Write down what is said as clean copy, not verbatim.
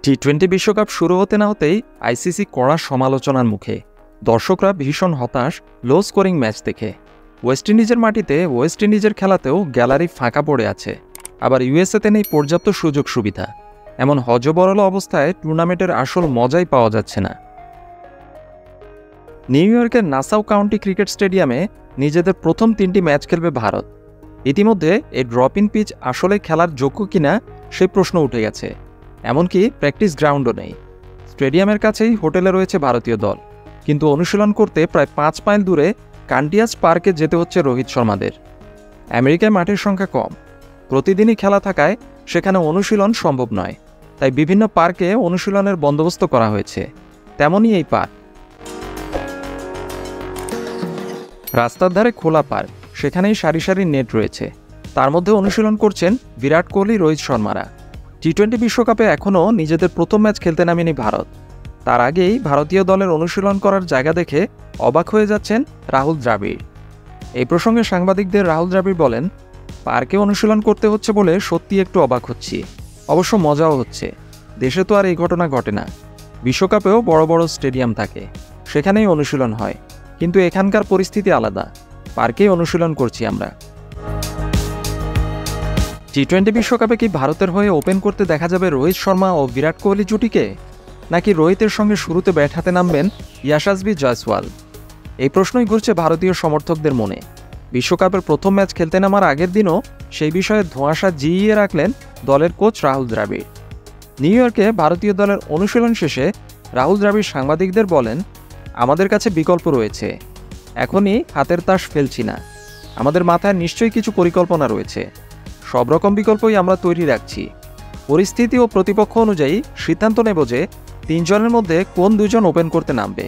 টি-20 বিশ্বকাপ শুরু হতে না হতেই আইসিসি কড়া সমালোচনার মুখে। দর্শকরা ভীষণ হতাশ লো স্কোরিং ম্যাচ দেখে। ওয়েস্ট ইন্ডিজের মাটিতে ওয়েস্ট ইন্ডিজের খেলাতেও গ্যালারি ফাঁকা পড়ে আছে, আবার ইউএসএতে নেই পর্যাপ্ত সুযোগ সুবিধা। এমন হযবরল অবস্থায় টুর্নামেন্টের আসল মজাই পাওয়া যাচ্ছে না। নিউ ইয়র্কের নাসাউ কাউন্টি ক্রিকেট স্টেডিয়ামে নিজেদের প্রথম 3টি ম্যাচ খেলবে ভারত। ইতিমধ্যে এই ড্রপ ইন পিচ আসলে খেলার যোগ্য কিনা সেই প্রশ্ন উঠে গেছে। এমনকি প্র্যাকটিস গ্রাউন্ডও নেই। স্টেডিয়ামের কাছেই হোটেলে রয়েছে ভারতীয় দল, কিন্তু অনুশীলন করতে প্রায় 5 মাইল দূরে কান্টিয়াস পার্কে যেতে হচ্ছে রোহিত শর্মাদের। আমেরিকায় মাঠের সংখ্যা কম, প্রতিদিনই খেলা থাকায় সেখানে অনুশীলন সম্ভব নয়, তাই বিভিন্ন পার্কে অনুশীলনের বন্দোবস্ত করা হয়েছে। তেমনই এই পার্ক। রাস্তার ধারে খোলা পার্ক, সেখানেই সারি সারি নেট রয়েছে। তার মধ্যে অনুশীলন করছেন বিরাট কোহলি, রোহিত শর্মারা। টি-20 বিশ্বকাপে এখনও নিজেদের প্রথম ম্যাচ খেলতে নামেনি ভারত। তার আগেই ভারতীয় দলের অনুশীলন করার জায়গা দেখে অবাক হয়ে যাচ্ছেন রাহুল দ্রাবিড়। এই প্রসঙ্গে সাংবাদিকদের রাহুল দ্রাবিড় বলেন, পার্কে অনুশীলন করতে হচ্ছে বলে সত্যি একটু অবাক হচ্ছি, অবশ্য মজাও হচ্ছে। দেশে তো আর এই ঘটনা ঘটে না। বিশ্বকাপেও বড় বড় স্টেডিয়াম থাকে, সেখানেই অনুশীলন হয়, কিন্তু এখানকার পরিস্থিতি আলাদা। পার্কেই অনুশীলন করছি আমরা। টি-20 বিশ্বকাপে কি ভারতের হয়ে ওপেন করতে দেখা যাবে রোহিত শর্মা ও বিরাট কোহলি জুটিকে, নাকি রোহিতের সঙ্গে শুরুতে ব্যাট হাতে নামবেন ইয়াশাসবি জয়সওয়াল? এই প্রশ্নই ঘুরছে ভারতীয় সমর্থকদের মনে। বিশ্বকাপের প্রথম ম্যাচ খেলতে নামার আগের দিনও সেই বিষয়ে ধোঁয়াশা জিইয়ে রাখলেন দলের কোচ রাহুল দ্রাবিড়। নিউ ইয়র্কে ভারতীয় দলের অনুশীলন শেষে রাহুল দ্রাবিড় সাংবাদিকদের বলেন, আমাদের কাছে বিকল্প রয়েছে, এখনই হাতের তাস ফেলছি না। আমাদের মাথায় নিশ্চয়ই কিছু পরিকল্পনা রয়েছে, সব রকম বিকল্পই আমরা তৈরি রাখছি। পরিস্থিতি ও প্রতিপক্ষ অনুযায়ী সিদ্ধান্ত নেব যে 3 জনের মধ্যে কোন 2 জন ওপেন করতে নামবে।